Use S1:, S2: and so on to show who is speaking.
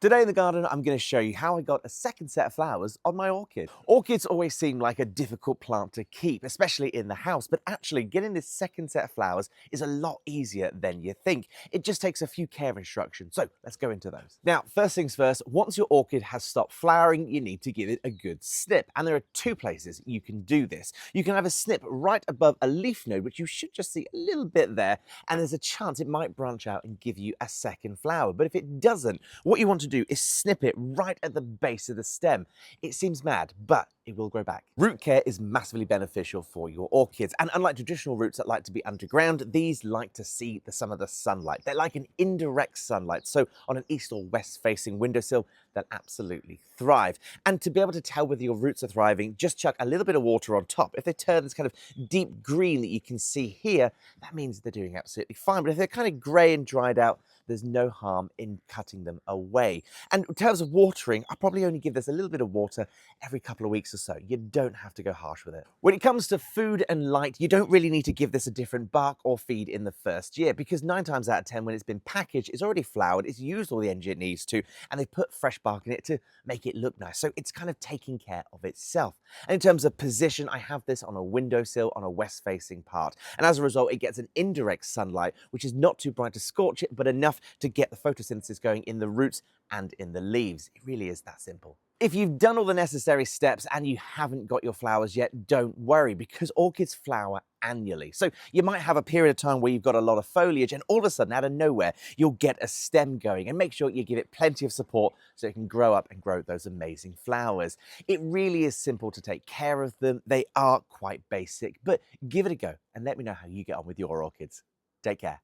S1: Today in the garden, I'm going to show you how I got a second set of flowers on my orchid. Orchids always seem like a difficult plant to keep, especially in the house, but actually getting this second set of flowers is a lot easier than you think. It just takes a few care instructions, so let's go into those. Now, first things first, once your orchid has stopped flowering, you need to give it a good snip, and there are two places you can do this. You can have a snip right above a leaf node, which you should just see a little bit there, and there's a chance it might branch out and give you a second flower. But if it doesn't, what you want to do is snip it right at the base of the stem. It seems mad, but it will grow back. Root care is massively beneficial for your orchids, and unlike traditional roots that like to be underground, these like to see some of the sunlight. They're like an indirect sunlight, so on an east or west facing windowsill, they'll absolutely thrive. And to be able to tell whether your roots are thriving, just chuck a little bit of water on top. If they turn this kind of deep green that you can see here, that means they're doing absolutely fine. But if they're kind of grey and dried out, there's no harm in cutting them away. And in terms of watering, I probably only give this a little bit of water every couple of weeks or so. You don't have to go harsh with it. When it comes to food and light, you don't really need to give this a different bark or feed in the first year, because 9 times out of 10, when it's been packaged, it's already flowered, it's used all the energy it needs to, and they've put fresh bark in it to make it look nice. So it's kind of taking care of itself. And in terms of position, I have this on a windowsill on a west-facing part. And as a result, it gets an indirect sunlight, which is not too bright to scorch it, but enough to get the photosynthesis going in the roots and in the leaves. It really is that simple. If you've done all the necessary steps and you haven't got your flowers yet, don't worry, because orchids flower annually. So you might have a period of time where you've got a lot of foliage, and all of a sudden, out of nowhere, you'll get a stem going. And make sure you give it plenty of support so it can grow up and grow those amazing flowers. It really is simple to take care of them. They are quite basic, but give it a go and let me know how you get on with your orchids. Take care.